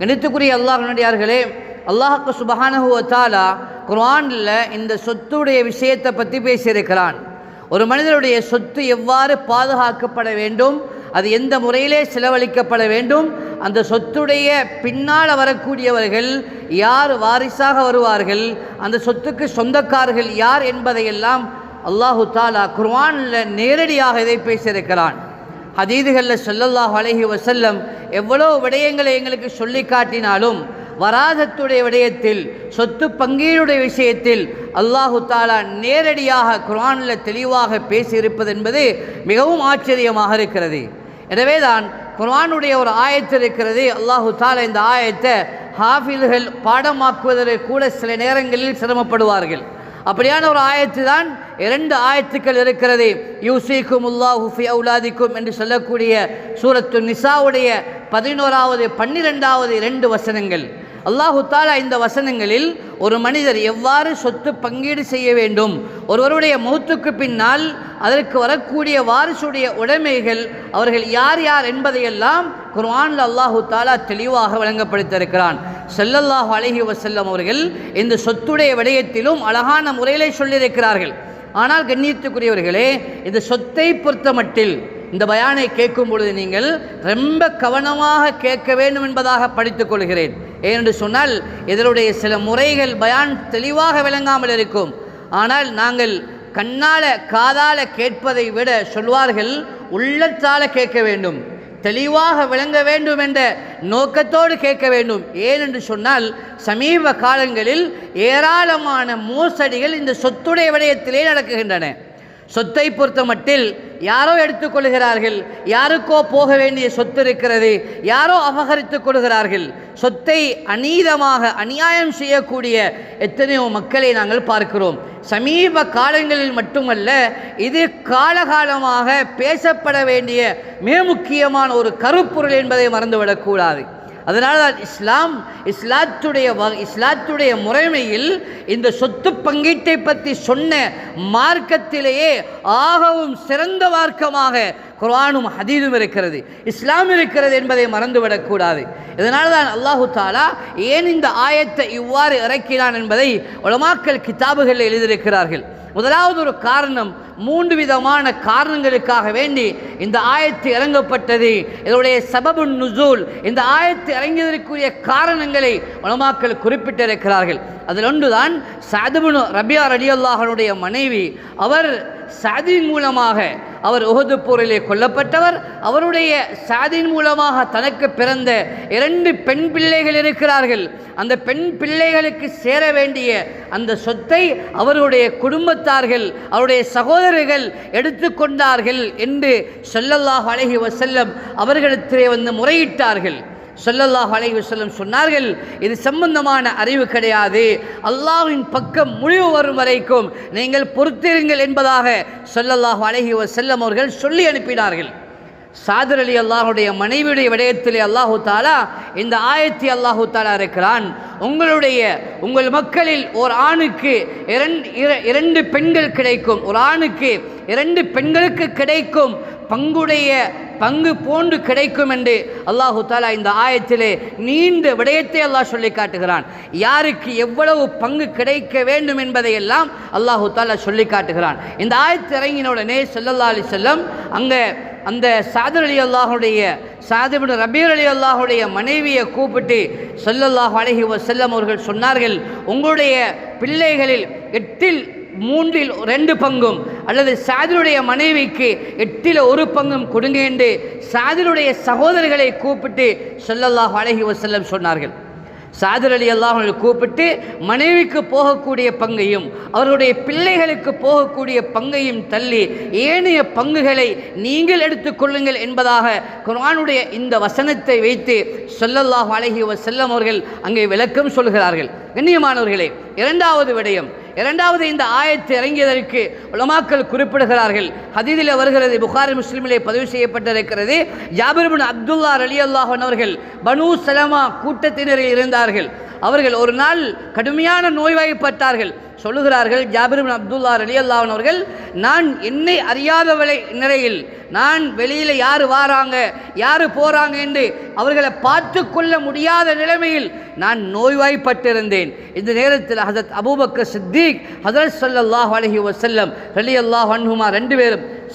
கணித்துக்குரிய அல்லாஹ்வினடியார்களே, அல்லாஹ் சுப்ஹானஹு வ தஆலா குர்ஆனில் இந்த சொத்துடைய விஷயத்தை பற்றி பேசியிருக்கிறான். ஒரு மனிதனுடைய சொத்து எவ்வாறு பாதுகாக்கப்பட வேண்டும், அது எந்த முறையிலே செலவழிக்கப்பட வேண்டும், அந்த சொத்துடைய பின்னால் வரக்கூடியவர்கள் யார் வாரிசாக வருவார்கள், அந்த சொத்துக்கு சொந்தக்காரர்கள் யார் என்பதையெல்லாம் அல்லாஹு தஆலா குர்ஆனில் நேரடியாக இதை பேசியிருக்கிறான். ஹதீதுகளில் ஸல்லல்லாஹு அலைஹி வஸல்லம் எவ்வளோ விடயங்களை எங்களுக்கு சொல்லி காட்டினாலும் வராசத்துடைய விடயத்தில், சொத்து பங்கீடுடைய விஷயத்தில் அல்லாஹு தஆலா நேரடியாக குர்ஆனில் தெளிவாக பேசியிருப்பது என்பது மிகவும் ஆச்சரியமாக இருக்கிறது. எனவேதான் குர்ஆனுடைய ஒரு ஆயத்து இருக்கிறது. அல்லாஹு தஆலா இந்த ஆயத்தை ஹாஃபில்கள் பாடமாக்குவதற்கு கூட சில நேரங்களில் சிரமப்படுவார்கள். அப்படியான ஒரு ஆயத்து தான் 2 ஆயத்துக்கள் இருக்கிறது. யூசிக்குமுல்லாஹு ஃபி அவுலாதிக்கும் என்று சொல்லக்கூடிய சூரத்து நிசாவுடைய 11வது 12வது 2 வசனங்கள். அல்லாஹு தஆலா இந்த வசனங்களில் ஒரு மனிதர் எவ்வாறு சொத்து பங்கீடு செய்ய வேண்டும், ஒருவருடைய மௌத்துக்கு பின்னால் அதற்கு வரக்கூடிய வாரிசுடைய உடைமைகள் அவர்கள் யார் யார் என்பதையெல்லாம் குர்ஆனில் அல்லாஹு தஆலா தெளிவாக விளங்கப்படுத்தியிருக்கிறான். ஸல்லல்லாஹு அலைஹி வஸல்லம் அவர்கள் இந்த சொத்துடைய விடயத்திலும் அழகான முறையிலே சொல்லியிருக்கிறார்கள். ஆனால் கண்ணியத்துக்குரியவர்களே, இந்த சொத்தை பொறுத்த மட்டில் இந்த பயானை கேட்கும் பொழுது நீங்கள் ரொம்ப கவனமாக கேட்க வேண்டும் என்பதாக படித்துக் கொள்கிறேன். ஏனென்று சொன்னால் இதனுடைய சில முறைகள் பயான் தெளிவாக விளங்காமல் இருக்கும். ஆனால் நாங்கள் கண்ணால காதால கேட்பதை விட சொல்வார்கள் உள்ளத்தால கேட்க வேண்டும், தெளிவாக விளங்க வேண்டும் என்ற நோக்கத்தோடு கேட்க வேண்டும். ஏனென்று சொன்னால் சமீப காலங்களில் ஏராளமான மோசடிகள் இந்த சொத்துடைய விடயத்திலே நடக்குகின்றன. சொத்தை பொறுத்த மட்டில் யாரோ எடுத்துக்கொள்கிறார்கள், யாருக்கோ போக வேண்டிய சொத்து இருக்கிறது, யாரோ அபகரித்துக் கொள்கிறார்கள். சொத்தை அநீதமாக அநியாயம் செய்யக்கூடிய எத்தனையோ மக்களை நாங்கள் பார்க்கிறோம். சமீப காலங்களில் மட்டுமல்ல, இது காலகாலமாக பேசப்பட வேண்டிய மிக முக்கியமான ஒரு கருப்பொருள் என்பதை மறந்துவிடக்கூடாது. அதனால தான் இஸ்லாத்துடைய முறைமையில் இந்த சொத்து பங்கீட்டை பற்றி சொன்ன மார்க்கத்திலேயே ஆகவும் சிறந்த மார்க்கமாக குர்ஆனும் ஹதீஸும் இருக்கிறது, இஸ்லாம் இருக்கிறது என்பதை மறந்துவிடக்கூடாது. இதனால தான் அல்லாஹு தஆலா ஏன் இந்த ஆயத்தை இவ்வாறு இறக்கினான் என்பதை உலமாக்கள் கிதாபுகளில் எழுதியிருக்கிறார்கள். முதலாவது ஒரு காரணம், 3 விதமான காரணங்களுக்காக வேண்டி இந்த ஆயத்து இறங்கப்பட்டது. இதனுடைய சபபுன் நுசூல், இந்த ஆயத்து இறங்கியதற்குரிய காரணங்களை உலமாக்கள் குறிப்பிட்டிருக்கிறார்கள். அதில் ஒன்றுதான் சஅத் இப்னு ரபியா ரலியல்லாஹு அன்ஹுடைய மனைவி. அவர் சஅதின் மூலமாக, அவர் உஹது போரிலே கொல்லப்பட்டவர். அவருடைய சஅதின் மூலமாக தனக்கு பிறந்த 2 பெண் பிள்ளைகள் இருக்கிறார்கள். அந்த பெண் பிள்ளைகளுக்கு சேர வேண்டிய அந்த சொத்தை அவருடைய குடும்பத்தார்கள், அவருடைய சகோதரர்கள் எடுத்துக்கொண்டார்கள் என்று ஸல்லல்லாஹு அலைஹி வஸல்லம் அவர்களிடத்திலே வந்து முறையிட்டார்கள். ஸல்லல்லாஹு அலைஹி வஸல்லம் சொன்னார்கள், இது சம்பந்தமான அறிவு கிடையாது, அல்லாஹ்வின் பக்கம் முடிவு வரும் வரைக்கும் நீங்கள் பொறுத்திருங்கள் என்பதாக ஸல்லல்லாஹு அலைஹி வஸல்லம் அவர்கள் சொல்லி அனுப்பினார்கள். சாதர் அலி அல்லாஹுடைய மனைவியுடைய விடயத்திலே அல்லாஹு தாலா இந்த ஆயத்தை அல்லாஹு தாலா இருக்கிறான். உங்கள் மக்களில் ஒரு ஆணுக்கு 2 பெண்கள் கிடைக்கும், ஒரு ஆணுக்கு 2 பெண்களுக்கு கிடைக்கும் பங்கு போன்று கிடைக்கும் என்று அல்லாஹு தாலா இந்த ஆயத்திலே நீண்ட விடயத்தை அல்லாஹ் சொல்லி காட்டுகிறான். யாருக்கு எவ்வளவு பங்கு கிடைக்க வேண்டும் என்பதையெல்லாம் அல்லாஹு தாலா சொல்லி காட்டுகிறான். இந்த ஆயத்து இறங்கின உடனே ஸல்லல்லாஹு அலைஹி வஸல்லம் அந்த சஅத் இப்னு ரபியா ரலியல்லாஹுடைய மனைவியை கூப்பிட்டு ஸல்லல்லாஹு அலைஹி வஸல்லம் அவர்கள் சொன்னார்கள், உங்களுடைய பிள்ளைகளில் 8இல் 3இல் 2 பங்கும் அல்லது சாதிலுடைய மனைவிக்கு 8இல் 1 பங்கும் கொடுங்க என்று சாதிலுடைய சகோதரர்களை கூப்பிட்டு ஸல்லல்லாஹு அலைஹி வஸல்லம் சொன்னார்கள். சாதர் அலி அல்லாஹ் கூப்பிட்டு மனைவிக்கு போகக்கூடிய பங்கையும் அவர்களுடைய பிள்ளைகளுக்கு போகக்கூடிய பங்கையும் தள்ளி ஏனைய பங்குகளை நீங்கள் எடுத்துக்கொள்ளுங்கள் என்பதாக குர்ஆனுடைய இந்த வசனத்தை வைத்து ஸல்லல்லாஹு அலைஹி வஸல்லம் அவர்கள் அங்கே விளக்கம் சொல்கிறார்கள். கண்ணியமானவர்களே, இரண்டாவது விடயம், இந்த ஆயத்து இறங்கியதற்கு உலமாக்கள் குறிப்பிடுகிறார்கள். ஹதீஸில் வருகிறது, புகாரி முஸ்லிமிலே பதிவு செய்யப்பட்டிருக்கிறது. ஜாபிர் இப்னு அப்துல்லா ரலியல்லாஹு அன்ஹு அவர்கள் பனூ சலமா கூட்டத்தினரில் இருந்தார்கள். அவர்கள் ஒரு நாள் கடுமையான நோய்வாய்ப்பட்டார்கள். சொல்லுகிறார்கள், ஜாபிர் இப்னு அப்துல்லா ரலியல்லாஹு அன்ஹு அவர்கள், நான் என்னை அறியாத நிலையில் நான் வெளியில் யார் வாராங்க யார் போகிறாங்க என்று அவர்களை பார்த்து கொள்ள முடியாத நிலைமையில் நான் நோய்வாய்ப்பட்டிருந்தேன். இந்த நேரத்தில் ஹஜரத் அபூபக்கர் சித்திக், ஹஜரத் ஸல்லல்லாஹு அலைஹி வஸல்லம் ரலியல்லாஹு அன்ஹுமா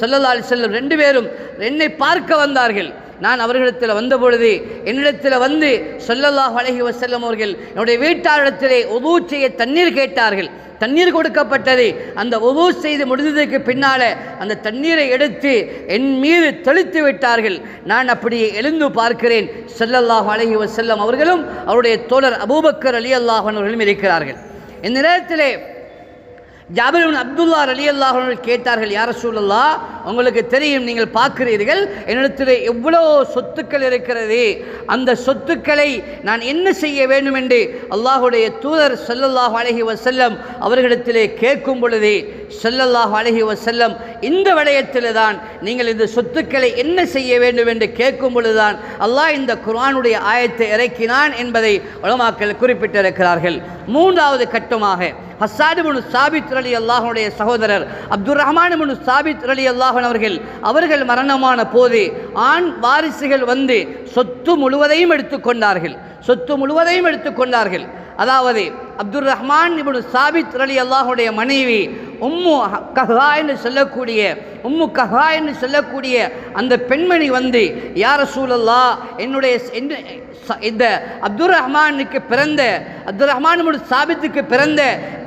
ஸல்லல்லாஹு அலைஹி வஸல்லம் ரெண்டு பேரும் என்னை பார்க்க வந்தார்கள். நான் அவர்களிடத்தில் வந்த பொழுது என்னிடத்தில் வந்து ஸல்லல்லாஹு அலைஹி வஸல்லம் அவர்கள் என்னுடைய வீட்டாரிடத்திலே உது செய்ய தண்ணீர் கேட்டார்கள். தண்ணீர் கொடுக்கப்பட்டது. அந்த உது செய்து முடிந்ததுக்கு பின்னால் அந்த தண்ணீரை எடுத்து என் மீது தெளித்து விட்டார்கள். நான் அப்படியே எழுந்து பார்க்கிறேன், ஸல்லல்லாஹு அலைஹி வஸல்லம் அவர்களும் அவருடைய தோழர் அபூபக்கர் ரலியல்லாஹு அன்ஹு அவர்களும் இருக்கிறார்கள். இந்த நேரத்திலே ஜாபிர் இப்னு அப்துல்லா ரலியல்லாஹு அன்ஹு கேட்டார்கள், யா ரசூலல்லாஹ், உங்களுக்கு தெரியும், நீங்கள் பார்க்கிறீர்கள் என்னிடத்தில் எவ்வளோ சொத்துக்கள் இருக்கிறது, அந்த சொத்துக்களை நான் என்ன செய்ய வேண்டும் என்று அல்லாஹுடைய தூதர் ஸல்லல்லாஹு அலைஹி வஸல்லம் அவர்களிடத்திலே கேட்கும் பொழுது ஸல்லல்லாஹு அலைஹி வஸல்லம் இந்த விடயத்தில் தான் நீங்கள் இந்த சொத்துக்களை என்ன செய்ய வேண்டும் என்று கேட்கும் பொழுதுதான் அல்லாஹ் இந்த குர்ஆனுடைய ஆயத்தை இறக்கினான் என்பதை உலமாக்கள் குறிப்பிட்டிருக்கிறார்கள். மூன்றாவது கட்டமாக ஹஸ்ஸான் இப்னு சாபித் ரலியல்லாஹு அன்ஹுடைய சகோதரர் அப்துர் ரஹ்மான் இப்னு சாபித் ரலியல்லாஹு அன்ஹு அவர்கள் மரணமான போது ஆண் வாரிசுகள் வந்து சொத்து முழுவதையும் எடுத்துக்கொண்டார்கள். அதாவது அப்துர் ரஹ்மான் இப்னு சாபித் ரலியல்லாஹு அன்ஹுடைய மனைவி உம்மு கஹா என்று சொல்லக்கூடிய அந்த பெண்மணி வந்து, யா ரசூலல்லாஹ், என்னுடைய இந்த அப்துர் ரஹ்மான் இப்னு சாபித்துக்கு பிறந்த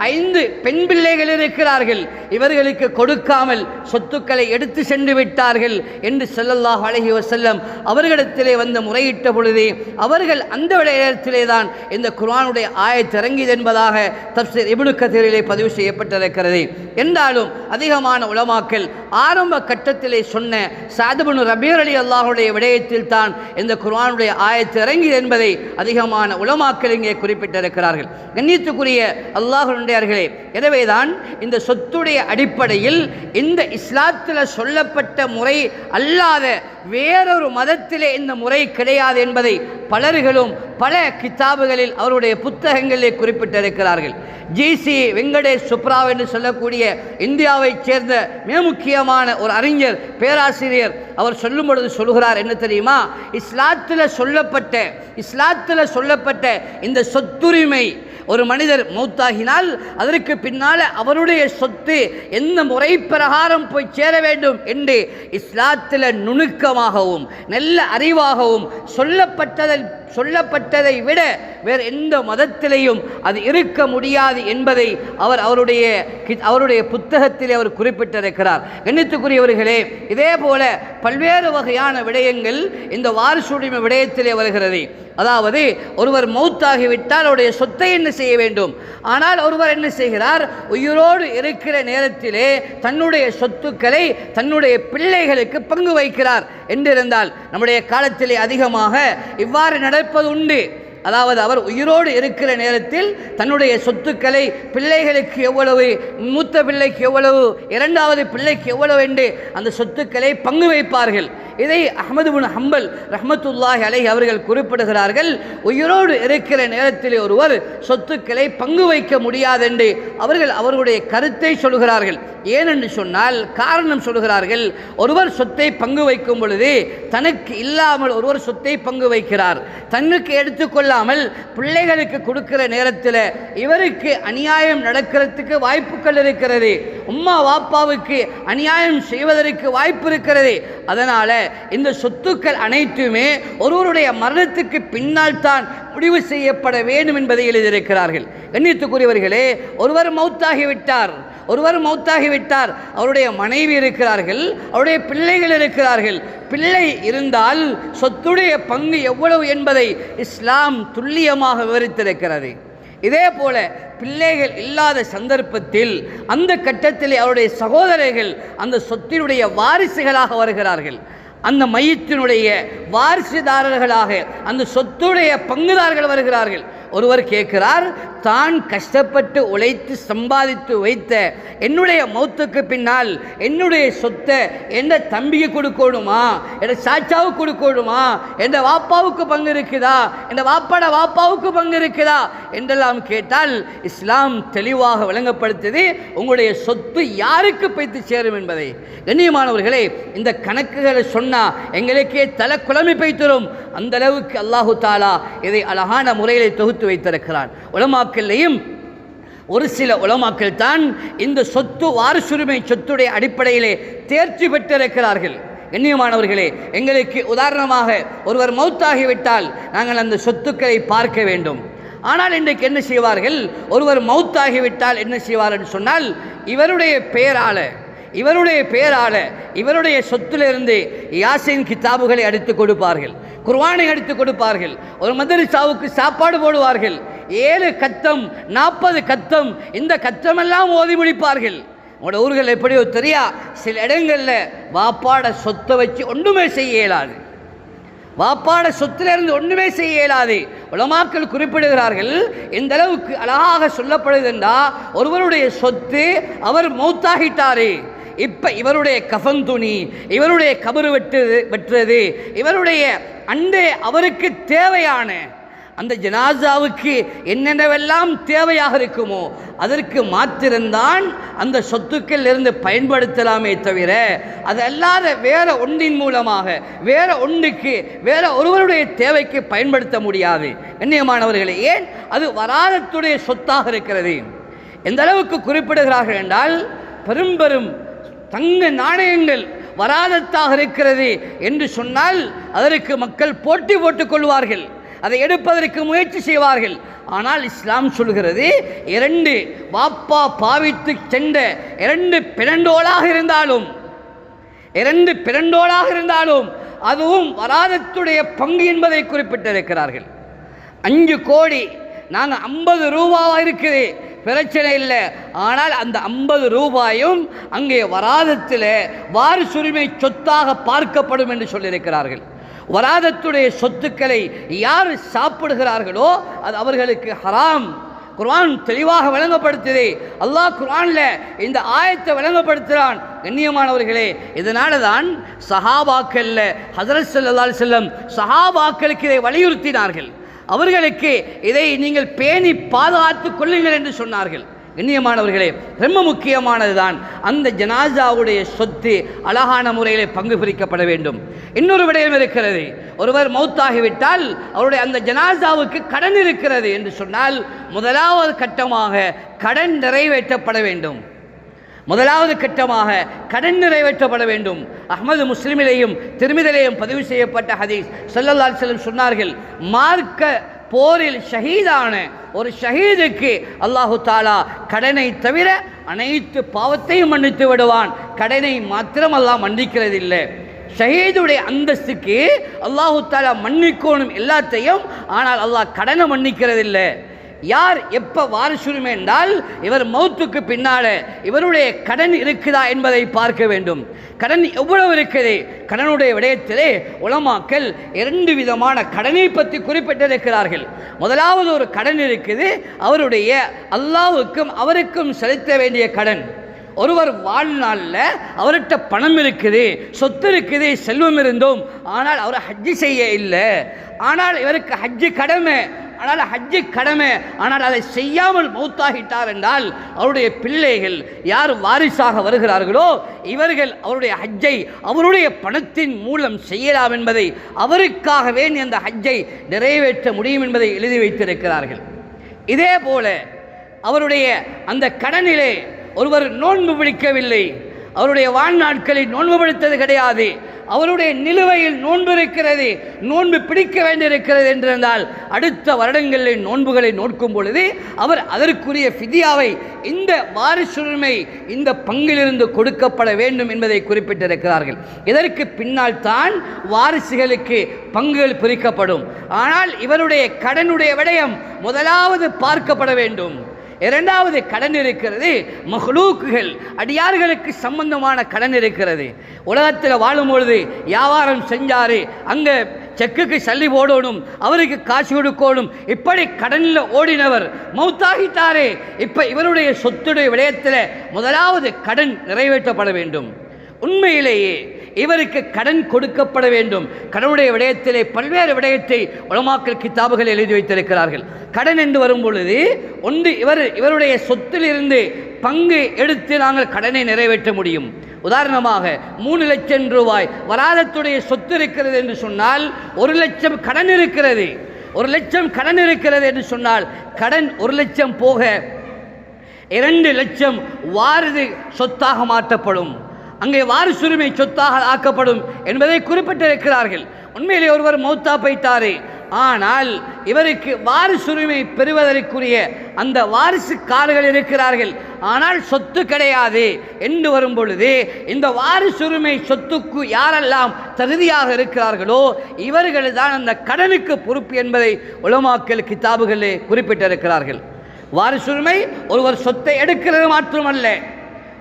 5 பெண் பிள்ளைகள் இருக்கிறார்கள், இவர்களுக்கு கொடுக்காமல் சொத்துக்களை எடுத்து சென்று விட்டார்கள் என்று ஸல்லல்லாஹு அலைஹி வஸல்லம் அவர்களிடத்திலே வந்து முறையிட்ட பொழுது அவர்கள் அந்த இடத்திலே தான் இந்த குர்ஆனுடைய ஆயத் இறங்கியது என்பதாக தஃப்சீர் இப்னு கதீரிலே பதிவு செய்யப்பட்டிருக்கிறது. என்றாலும் அதிகமான உலமாக்கள் ஆரம்ப கட்டத்திலே சொன்ன ஸஅத் இப்னு ரபீ ரலியல்லாஹு அன்ஹுடைய விடயத்தில் தான் இந்த குர்ஆனுடைய ஆயத் இறங்கியது என்பதை அதிகமான உலமாக்கள் இங்கே குறிப்பிட்டிருக்கிறார்கள். கண்ணியத்துக்குரிய அல்லாஹ்வுடையவர்களே, எனவேதான் இந்த சொத்துடைய அடிப்படையில் இந்த இஸ்லாத்தில் சொல்லப்பட்ட முறை அல்லாத வேறொரு மதத்திலே இந்த முறை கிடையாது என்பதை பலர்களும் பல கிதாபுகளில் அவருடைய புத்தகங்களிலே குறிப்பிட்டிருக்கிறார்கள். ஜி.சி. வெங்கடேஷ் சுப்ரா என்று சொல்லக்கூடிய இந்தியாவைச் சேர்ந்த மிக முக்கியமான ஒரு அறிஞர், பேராசிரியர், அவர் சொல்லும் பொழுது சொல்கிறார், என்ன தெரியுமா, இஸ்லாத்தில் சொல்லப்பட்ட இந்த சொத்துரிமை, ஒரு மனிதர் மௌத்தாகினால் அதற்கு பின்னால் அவருடைய சொத்து எந்த முறை பிரகாரம் போய் சேர வேண்டும் என்று இஸ்லாத்தில் நுணுக்கமாகவும் நல்ல அறிவாகவும் சொல்லப்பட்டதை விட வேறு எந்த மதத்திலேயும் அது இருக்க முடியாது என்பதை அவருடைய புத்தகத்திலே அவர் குறிப்பிட்டிருக்கிறார். கண்ணியத்துக்குரியவர்களே, இதே போல பல்வேறு வகையான விடயங்கள் இந்த வாரிசுரிமை விடயத்திலே வருகிறது. அதாவது ஒருவர் மௌத்தாகிவிட்டால் அவருடைய சொத்தை என்ன செய்ய வேண்டும்? ஆனால் ஒருவர் என்ன செய்கிறார், உயிரோடு இருக்கிற நேரத்திலே தன்னுடைய சொத்துக்களை தன்னுடைய பிள்ளைகளுக்கு பங்கு வைக்கிறார் என்றிருந்தால் நம்முடைய காலத்திலே அதிகமாக இவ்வாறு நடப்பது உண்டு. அதாவது அவர் உயிரோடு இருக்கிற நேரத்தில் தன்னுடைய சொத்துக்களை பிள்ளைகளுக்கு எவ்வளவு, மூத்த பிள்ளைக்கு எவ்வளவு, இரண்டாவது பிள்ளைக்கு எவ்வளவு என்று அந்த சொத்துக்களை பங்கு வைப்பார்கள். இதை அஹ்மது பின் ஹம்பல் ரஹ்மத்துல்லாஹி அலைஹி அவர்கள் குறிப்பிடுகிறார்கள். உயிரோடு இருக்கிற நேரத்தில் ஒருவர் சொத்துக்களை பங்கு வைக்க முடியாது என்று அவர்களுடைய கருத்தை சொல்கிறார்கள். ஏனென்று சொன்னால் காரணம் சொல்கிறார்கள், ஒருவர் சொத்தை பங்கு வைக்கும் பொழுது தனக்கு இல்லாமல் ஒருவர் சொத்தை பங்கு வைக்கிறார், தன்னுக்கு எடுத்துக்கொள்ளாமல் பிள்ளைகளுக்கு கொடுக்கிற நேரத்தில் இவருக்கு அநியாயம் நடக்கிறதுக்கு வாய்ப்புகள் இருக்கிறது, உம்மா வாப்பாவுக்கு அநியாயம் செய்வதற்கு வாய்ப்பு இருக்கிறது. அதனால இந்த சொத்துக்கள் அனைத்துமே ஒருவருடைய மரணத்துக்கு பின்னால் தான் முடிவு செய்யப்பட வேண்டும் என்பதை எழுதியிருக்கிறார்கள். கண்ணியத்துக்குரியவர்களே, ஒருவர் மௌத்தாகிவிட்டார், அவருடைய மனைவி இருக்கிறார்கள், அவருடைய பிள்ளைகள் இருக்கிறார்கள். பிள்ளை இருந்தால் சொத்துடைய பங்கு எவ்வளவு என்பதை இஸ்லாம் துல்லியமாக விவரித்திருக்கிறது. இதே போல பிள்ளைகள் இல்லாத சந்தர்ப்பத்தில் அந்த கட்டத்தில் அவருடைய சகோதரர்கள் அந்த சொத்தினுடைய வாரிசுகளாக வருகிறார்கள். அந்த மையத்தினுடைய வாரிசுதாரர்களாக அந்த சொத்துடைய பங்குதாரர்கள் வருகிறார்கள். ஒருவர் கேட்கிறார், தான் கஷ்டப்பட்டு உழைத்து சம்பாதித்து வைத்த என்னுடைய மௌத்துக்கு பின்னால் என்னுடைய சொத்தை எந்த தம்பிக்கு கொடுக்கணுமா, என் சாச்சாவுக்கு கொடுக்கணுமா, என் வாப்பாவுக்கு பங்கு இருக்குதா, என் வாப்பாட வாப்பாவுக்கு பங்கு இருக்குதா என்றெல்லாம் கேட்டால் இஸ்லாம் தெளிவாக விளங்கப்படுத்தது உங்களுடைய சொத்து யாருக்கு போய்த்து சேரும் என்பதை. கண்ணியமானவர்களே, இந்த கணக்குகளை சொன்னால் எங்களுக்கே தலை குழம்பி போய்த்தரும். அந்த அளவுக்கு அல்லாஹு தாலா இதை அழகான முறையில் தொகுத்து வைத்திருக்கிறான். உலமாக்கள்லையும் ஒரு சில உலமாக்கள் தான் இந்த சொத்து வாரிசுரிமை சொத்துடைய அடிப்படையிலே தேர்ச்சி பெற்றிருக்கிறார்கள். கண்ணியமானவர்களே, எங்களுக்கு உதாரணமாக ஒருவர் மௌத்தாகிவிட்டால் நாங்கள் அந்த சொத்துக்களை பார்க்க வேண்டும். ஆனால் இன்றைக்கு என்ன செய்வார்கள், ஒருவர் மௌத்தாகிவிட்டால் என்ன செய்வார்கள் சொன்னால் இவருடைய பெயரால் இவருடைய சொத்திலிருந்து யாசின் கிதாபுகளை எடுத்து கொடுப்பார்கள், குர்ஆனை எடுத்து கொடுப்பார்கள், ஒரு மதரசாவுக்கு சாப்பாடு போடுவார்கள், 7 கத்தம் 40 கத்தம் இந்த கத்தமெல்லாம் ஓதி முடிப்பார்கள். உங்களோட ஊர்கள் எப்படியோ தெரியா, சில இடங்களில் வாப்பாட சொத்தை வச்சு ஒன்றுமே செய்ய இயலாது, வாப்பாட சொத்திலிருந்து ஒன்றுமே செய்ய இயலாது. உலமாக்கள் குறிப்பிடுகிறார்கள், இந்த அளவுக்கு அழகாக சொல்லப்படுதுண்டா, ஒருவருடைய சொத்து அவர் மௌத்தாகிட்டாரே, இப்போ இவருடைய கஃன் துணி, இவருடைய கபரு வெட்டுறது, இவருடைய அண்டே அவருக்கு தேவையான அந்த ஜனாசாவுக்கு என்னென்னவெல்லாம் தேவையாக இருக்குமோ அதற்கு மாத்திரம்தான் அந்த சொத்துக்கள் இருந்து பயன்படுத்தலாமே தவிர அது அல்லாத வேற ஒன்றின் மூலமாக வேற ஒன்றுக்கு வேற ஒருவருடைய தேவைக்கு பயன்படுத்த முடியாது. கண்ணியமானவர்களே, ஏன் அது வராதத்துடைய சொத்தாக இருக்கிறது. எந்த அளவுக்கு குறிப்பிடுகிறார்கள் என்றால், பெரும் தங்க நாணயங்கள் வராதத்தாக இருக்கிறது என்று சொன்னால் அதற்கு மக்கள் போட்டி போட்டுக் கொள்வார்கள், அதை எடுப்பதற்கு முயற்சி செய்வார்கள். ஆனால் இஸ்லாம் சொல்கிறது, 2 வாப்பா பாவித்து சென்ற 2 பிறண்டோளாக இருந்தாலும் அதுவும் வராதத்துடைய பங்கு என்பதை குறிப்பிட்டிருக்கிறார்கள். 5 கோடி நாங்கள் 50 ரூபாவாக இருக்குது, பிரச்சனை இல்லை. ஆனால் அந்த 50 ரூபாயும் அங்கே வராதத்தில் வாரிசுரிமை சொத்தாக பார்க்கப்படும் என்று சொல்லியிருக்கிறார்கள். வராதத்துடைய சொத்துக்களை யார் சாப்பிடுகிறார்களோ அது அவர்களுக்கு ஹராம். குர்ஆன் தெளிவாக விளங்கப்படுத்துது. அல்லாஹ் குர்ஆன்ல இந்த ஆயத்தை விளங்கப்படுத்துகிறான். கண்ணியமானவர்களே, இதனால தான் சஹாபாக்கள்ல ஹஜ்ரத் ஸல்லல்லாஹு அலைஹி வஸல்லம் சஹாபாக்களுக்கு இதை வலியுறுத்தினார்கள். அவர்களுக்கு இதை நீங்கள் பேணி பாதுகாத்துக் கொள்ளுங்கள் என்று சொன்னார்கள். கண்ணியமானவர்களே, ரொம்ப முக்கியமானதுதான் அந்த ஜனாசாவுடைய சொத்து அழகான முறையில் பங்கு பிரிக்கப்பட வேண்டும். இன்னொரு விடயம் இருக்கிறது, ஒருவர் மௌத்தாகிவிட்டால் அவருடைய அந்த ஜனாசாவுக்கு கடன் இருக்கிறது என்று சொன்னால் முதலாவது கட்டமாக கடன் நிறைவேற்றப்பட வேண்டும். அஹ்மது முஸ்லிமிலேயும் திருமிதிலேயும் பதிவு செய்யப்பட்ட ஹதீஸ், ஸல்லல்லாஹு அலைஹி வஸல்லம் சொன்னார்கள், மார்க்க போரில் ஷஹீதான ஒரு ஷஹீதுக்கு அல்லாஹு தாலா கடனை தவிர அனைத்து பாவத்தையும் மன்னித்து விடுவான். கடனை மாத்திரம் அல்லாஹ் மன்னிக்கிறதில்லை. ஷஹீதுடைய அந்தஸ்துக்கு அல்லாஹு தாலா மன்னிக்கணும் எல்லாத்தையும், ஆனால் அல்லாஹ் கடனை மன்னிக்கிறதில்லை. யார் எப்போ வாரிசுரிமை என்றால் இவர் மௌத்துக்கு பின்னால் இவருடைய கடன் இருக்குதா என்பதை பார்க்க வேண்டும். கடன் எவ்வளவு இருக்குது? கடனுடைய விடயத்திலே உலமாக்கள் 2 விதமான கடனை பற்றி குறிப்பிட்டிருக்கிறார்கள். முதலாவது ஒரு கடன் இருக்குது, அவருடைய அல்லாஹ்வுக்கும் அவருக்கும் செலுத்த வேண்டிய கடன். ஒருவர் வாழ்நாளில் அவர்கிட்ட பணம் இருக்குது, சொத்து இருக்குது, செல்வம் இருந்தும் ஆனால் அவர் ஹஜ்ஜி செய்ய இல்லை, ஆனால் இவருக்கு ஹஜ்ஜி கடமை, ஆனால் அதை செய்யாமல் மௌத்தாகிட்டார் என்றால் அவருடைய பிள்ளைகள் யார் வாரிசாக வருகிறார்களோ இவர்கள் அவருடைய ஹஜ்ஜை அவருடைய பணத்தின் மூலம் செய்யலாம் என்பதை, அவருக்காகவே அந்த ஹஜ்ஜை நிறைவேற்ற முடியும் என்பதை எழுதி வைத்திருக்கிறார்கள். இதே போல அவருடைய அந்த கடனிலே ஒருவர் நோன்பு பிடிக்கவில்லை, அவருடைய வாழ்நாட்களில் நோன்பு பிடித்தது கிடையாது, அவருடைய நிலுவையில் நோன்பு இருக்கிறது, நோன்பு பிடிக்க வேண்டியிருக்கிறது என்றிருந்தால் அடுத்த வருடங்களில் நோன்புகளை நோக்கும் பொழுது அவர் அதற்குரிய ஃபிதியாவை இந்த வாரிசுரிமை இந்த பங்கிலிருந்து கொடுக்கப்பட வேண்டும் என்பதை குறிப்பிட்டிருக்கிறார்கள். இதற்கு பின்னால் தான் வாரிசுகளுக்கு பங்குகள் பிரிக்கப்படும். ஆனால் இவருடைய கடனுடைய விடயம் முதலாவது பார்க்கப்பட வேண்டும். 2வது கடன் இருக்கிறது, மஹ்லூக்குகள் அடியார்களுக்கு சம்பந்தமான கடன் இருக்கிறது. உலகத்தில் வாழும்பொழுது வியாபாரம் செஞ்சாரு, அங்கே செக்குக்கு சல்லி போடணும், அவருக்கு காசு கொடுக்கணும், இப்படி கடனில் ஓடினவர் மௌத்தாகிட்டாரே, இப்போ இவருடைய சொத்துடைய விடயத்தில் முதலாவது கடன் நிறைவேற்றப்பட வேண்டும். உண்மையிலேயே இவருக்கு கடன் கொடுக்கப்பட வேண்டும். கடனுடைய விடயத்திலே பல்வேறு விடயத்தை உலமாக்கள் கிதாபுகள் எழுதி வைத்திருக்கிறார்கள். கடன் என்று வரும் பொழுது ஒன்று இவருடைய சொத்திலிருந்து பங்கு எடுத்து நாங்கள் கடனை நிறைவேற்ற முடியும். உதாரணமாக 3 லட்சம் ரூபாய் வராதத்துடைய சொத்து இருக்கிறது என்று சொன்னால் 1 லட்சம் கடன் இருக்கிறது. 1 லட்சம் கடன் இருக்கிறது என்று சொன்னால் கடன் 1 லட்சம் போக 2 லட்சம் வாரிசு சொத்தாக மாற்றப்படும். அங்கே வாரிசுரிமை சொத்தாக ஆக்கப்படும் என்பதை குறிப்பிட்டிருக்கிறார்கள். உண்மையிலே ஒருவர் மௌத்தா போய்த்தாரே, ஆனால் இவருக்கு வாரிசுரிமை பெறுவதற்குரிய அந்த வாரிசுக்காரர்கள் இருக்கிறார்கள், ஆனால் சொத்து கிடையாது என்று வரும் பொழுது இந்த வாரிசுரிமை சொத்துக்கு யாரெல்லாம் தகுதியாக இருக்கிறார்களோ இவர்கள் தான் அந்த கடனுக்கு பொறுப்பு என்பதை உலமாக்கள் கிதாபுகளிலே குறிப்பிட்டிருக்கிறார்கள். வாரிசுரிமை ஒருவர் சொத்தை எடுக்கிறது மாத்திரமல்ல,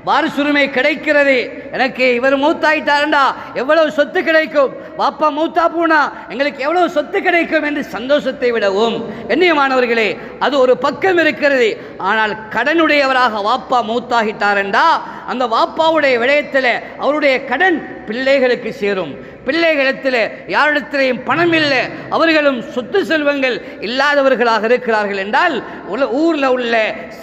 வாரிசுரிமை கிடைக்கிறது. எனக்கு இவர் மூத்தாயிட்டாருண்டா எவ்வளவு சொத்து கிடைக்கும், வாப்பா மூத்தா போனா எங்களுக்கு எவ்வளவு சொத்து கிடைக்கும் என்று சந்தோஷத்தை விடவும் கண்ணியமானவர்களே அது ஒரு பக்கம் இருக்கிறது. ஆனால் கடனுடையவராக வாப்பா மூத்தாகிட்டாருண்டா அந்த வாப்பாவுடைய விடயத்தில் அவருடைய கடன் பிள்ளைகளுக்கு சேரும். பிள்ளைகளிடத்தில் யாரிடத்திலையும் பணம் இல்லை, அவர்களும் சொத்து செல்வங்கள் இல்லாதவர்களாக இருக்கிறார்கள் என்றால் ஊரில் உள்ள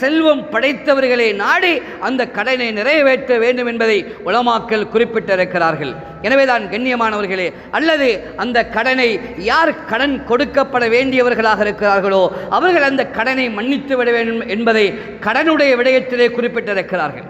செல்வம் படைத்தவர்களை நாடி அந்த கடனை நிறைவேற்ற வேண்டும் என்பதை உலமாக்கள் குறிப்பிட்டிருக்கிறார்கள். எனவேதான் கண்ணியமானவர்களே, அல்லது அந்த கடனை யார் கடன் கொடுக்கப்பட வேண்டியவர்களாக இருக்கிறார்களோ அவர்கள் அந்த கடனை மன்னித்து விட வேண்டும் என்பதை கடனுடைய விடயத்திலே குறிப்பிட்டிருக்கிறார்கள்.